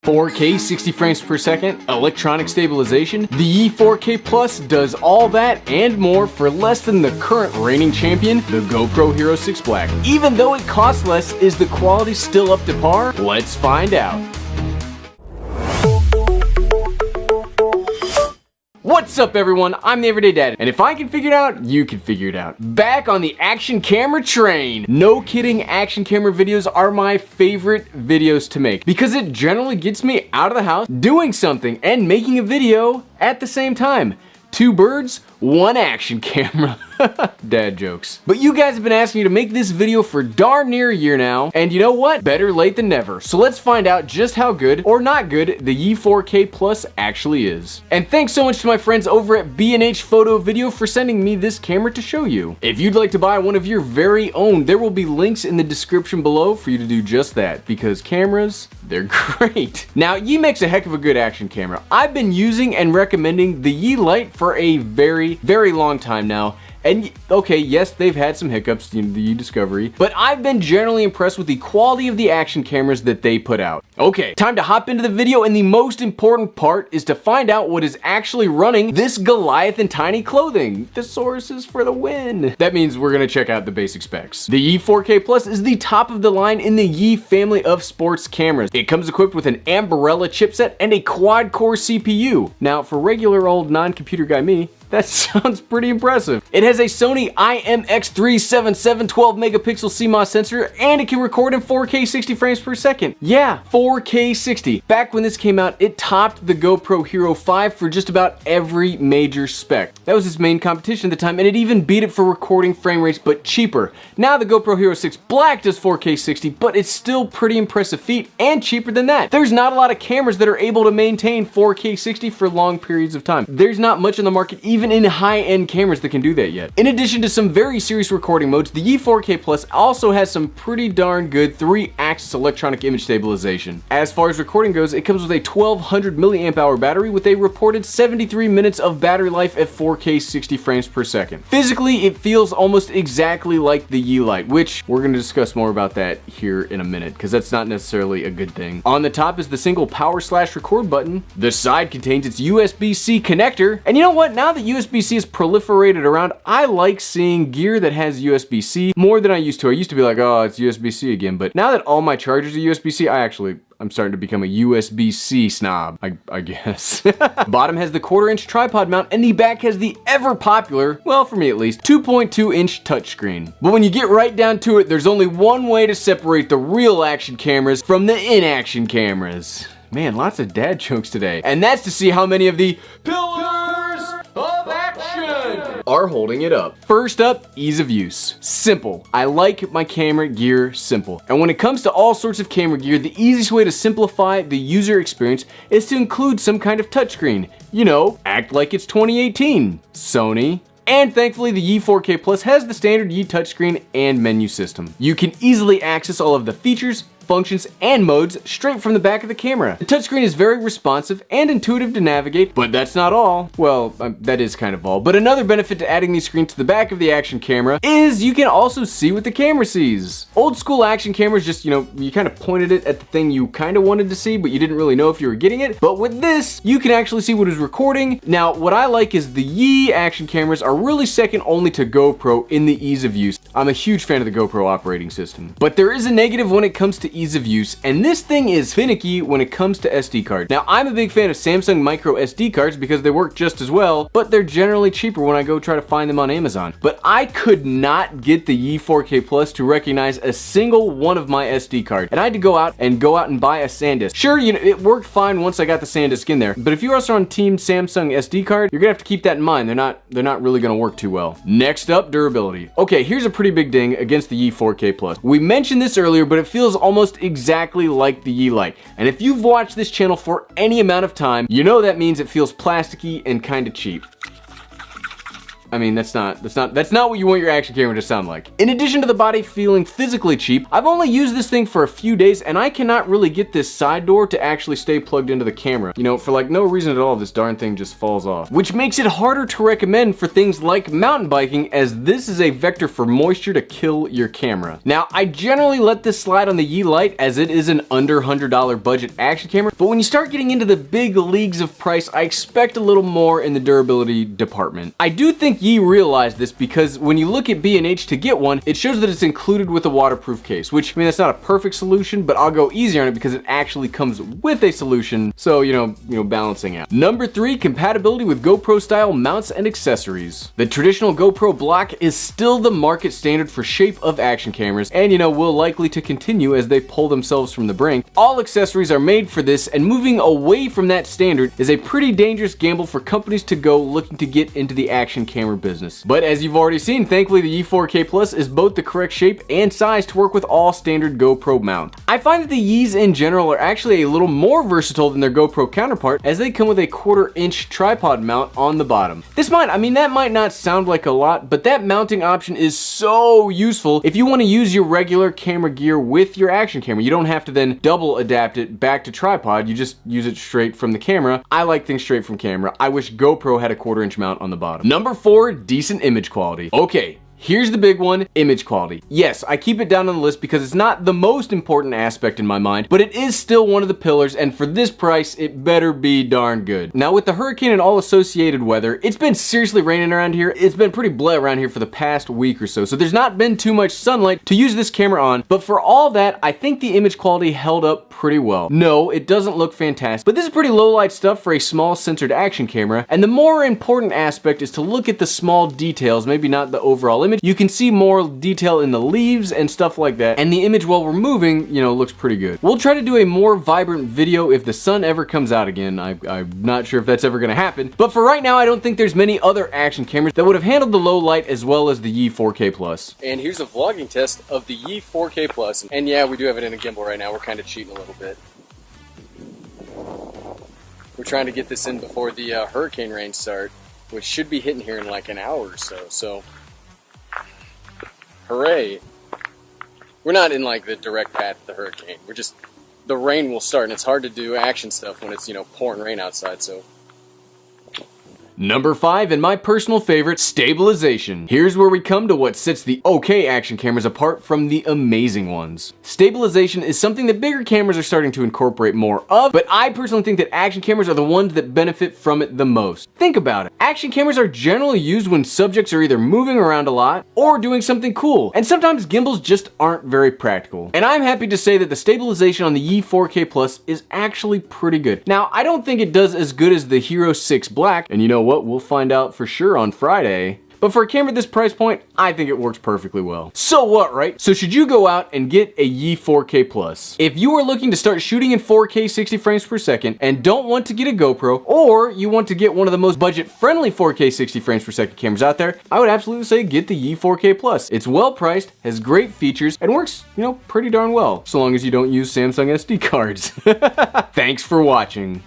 4K 60 frames per second, electronic stabilization. The E4K Plus does all that and more for less than the current reigning champion, the GoPro Hero 6 Black. Even though it costs less, is the quality still up to par? Let's find out. What's up everyone, I'm the Everyday Dad, and if I can figure it out, you can figure it out. Back on the action camera train. No kidding, action camera videos are my favorite videos to make because it generally gets me out of the house doing something and making a video at the same time. Two birds, one action camera. Dad jokes. But you guys have been asking me to make this video for darn near a year now, and you know what? Better late than never. So let's find out just how good, or not good, the E4K Plus actually is. And thanks so much to my friends over at B&H Photo Video for sending me this camera to show you. If you'd like to buy one of your very own, there will be links in the description below for you to do just that, because cameras, they're great. Now, Yi makes a heck of a good action camera. I've been using and recommending the Yi Lite for a very long time now. And okay, yes, they've had some hiccups in the Discovery, but I've been generally impressed with the quality of the action cameras that they put out. Okay, time to hop into the video, and the most important part is to find out what is actually running this Goliath in tiny clothing. Thesauruses for the win. That means we're gonna check out the basic specs. The E4K Plus is the top of the line in the Yi family of sports cameras. It comes equipped with an Ambarella chipset and a quad-core CPU. Now, for regular old non-computer guy me, that sounds pretty impressive. It has a Sony IMX377 12 megapixel CMOS sensor, and it can record in 4K 60 frames per second. Yeah, 4K 60. Back when this came out, it topped the GoPro Hero 5 for just about every major spec. That was its main competition at the time, and it even beat it for recording frame rates, but cheaper. Now the GoPro Hero 6 Black does 4K 60, but it's still pretty impressive feat, and cheaper than that. There's not a lot of cameras that are able to maintain 4K 60 for long periods of time. There's not much on the market, even in high-end cameras, that can do that yet. In addition to some very serious recording modes, the E4K Plus also has some pretty darn good 3-axis electronic image stabilization. As far as recording goes, it comes with a 1200 milliamp hour battery with a reported 73 minutes of battery life at 4K 60 frames per second. Physically, it feels almost exactly like the Yi Lite, which we're going to discuss more about that here in a minute, because that's not necessarily a good thing. On the top is the single power/record button. The side contains its USB-C connector, and you know what? Now that USB-C is proliferated around, I like seeing gear that has USB-C more than I used to. I used to be like, oh, it's USB-C again, but now that all my chargers are USB-C, I'm starting to become a USB-C snob, I guess. Bottom has the 1/4-inch tripod mount, and the back has the ever popular, well, for me at least, 2.2-inch touchscreen. But when you get right down to it, there's only one way to separate the real action cameras from the in-action cameras. Man, lots of dad jokes today. And that's to see how many of the pillars of action are holding it up. First up, ease of use. Simple. I like my camera gear simple. And when it comes to all sorts of camera gear, the easiest way to simplify the user experience is to include some kind of touchscreen. You know, act like it's 2018, Sony. And thankfully, the E4K Plus has the standard Yi touchscreen and menu system. You can easily access all of the features, functions, and modes straight from the back of the camera. The touchscreen is very responsive and intuitive to navigate, but that's not all. Well, that is kind of all. But another benefit to adding these screens to the back of the action camera is you can also see what the camera sees. Old school action cameras just, you know, you kind of pointed it at the thing you kind of wanted to see, but you didn't really know if you were getting it. But with this, you can actually see what is recording. Now, what I like is the Yi action cameras are really second only to GoPro in the ease of use. I'm a huge fan of the GoPro operating system. But there is a negative when it comes to ease of use, and this thing is finicky when it comes to SD cards. Now, I'm a big fan of Samsung micro SD cards because they work just as well, but they're generally cheaper when I go try to find them on Amazon. But I could not get the E4K Plus to recognize a single one of my SD cards, and I had to go out and buy a SanDisk. Sure, you know, it worked fine once I got the SanDisk in there, but if you're also on Team Samsung SD card, you're gonna have to keep that in mind. They're not really gonna work too well. Next up, durability. Okay, here's a pretty big ding against the E4K Plus. We mentioned this earlier, but it feels almost exactly like the Yi Lite. And if you've watched this channel for any amount of time, you know that means it feels plasticky and kind of cheap. I mean, that's not what you want your action camera to sound like. In addition to the body feeling physically cheap, I've only used this thing for a few days and I cannot really get this side door to actually stay plugged into the camera. You know, for like no reason at all, this darn thing just falls off. Which makes it harder to recommend for things like mountain biking, as this is a vector for moisture to kill your camera. Now, I generally let this slide on the Yi Lite as it is an under $100 budget action camera, but when you start getting into the big leagues of price, I expect a little more in the durability department. I do think Yi realized this because when you look at B&H to get one, it shows that it's included with a waterproof case, which, I mean, that's not a perfect solution, but I'll go easier on it because it actually comes with a solution, so, you know, balancing out. Number 3, compatibility with GoPro style mounts and accessories. The traditional GoPro block is still the market standard for shape of action cameras, and you know, will likely to continue as they pull themselves from the brink. All accessories are made for this, and moving away from that standard is a pretty dangerous gamble for companies to go looking to get into the action camera business. But as you've already seen, thankfully the E4K Plus is both the correct shape and size to work with all standard GoPro mounts. I find that the Yis in general are actually a little more versatile than their GoPro counterpart, as they come with a 1/4 inch tripod mount on the bottom. That might not sound like a lot, but that mounting option is so useful if you want to use your regular camera gear with your action camera. You don't have to then double adapt it back to tripod, you just use it straight from the camera. I like things straight from camera. I wish GoPro had a 1/4 inch mount on the bottom. Number 4, decent image quality. Okay. Here's the big one, image quality. Yes, I keep it down on the list because it's not the most important aspect in my mind, but it is still one of the pillars, and for this price, it better be darn good. Now, with the hurricane and all associated weather, it's been seriously raining around here. It's been pretty bleh around here for the past week or so there's not been too much sunlight to use this camera on, but for all that, I think the image quality held up pretty well. No, it doesn't look fantastic, but this is pretty low light stuff for a small censored action camera, and the more important aspect is to look at the small details, maybe not the overall image. You can see more detail in the leaves and stuff like that, and the image while we're moving, you know, looks pretty good. We'll try to do a more vibrant video if the sun ever comes out again. I'm not sure if that's ever gonna happen, but for right now, I don't think there's many other action cameras that would have handled the low light as well as the Yi 4K Plus. And here's a vlogging test of the Yi 4K Plus, and yeah, we do have it in a gimbal right now. We're kind of cheating a little bit. We're trying to get this in before the hurricane rains start, which should be hitting here in like an hour or so, hooray. We're not in like the direct path of the hurricane. We're just, the rain will start, and it's hard to do action stuff when it's, you know, pouring rain outside, so. Number 5, and my personal favorite, stabilization. Here's where we come to what sets the okay action cameras apart from the amazing ones. Stabilization is something that bigger cameras are starting to incorporate more of, but I personally think that action cameras are the ones that benefit from it the most. Think about it. Action cameras are generally used when subjects are either moving around a lot or doing something cool, and sometimes gimbals just aren't very practical. And I'm happy to say that the stabilization on the Yi 4K Plus is actually pretty good. Now, I don't think it does as good as the Hero 6 Black, and you know what? We'll find out for sure on Friday. But for a camera at this price point, I think it works perfectly well. So what, right? So should you go out and get a Yi 4K Plus? If you are looking to start shooting in 4K 60 frames per second and don't want to get a GoPro, or you want to get one of the most budget-friendly 4K 60 frames per second cameras out there, I would absolutely say get the Yi 4K Plus. It's well priced, has great features, and works, you know, pretty darn well, so long as you don't use Samsung SD cards. Thanks for watching.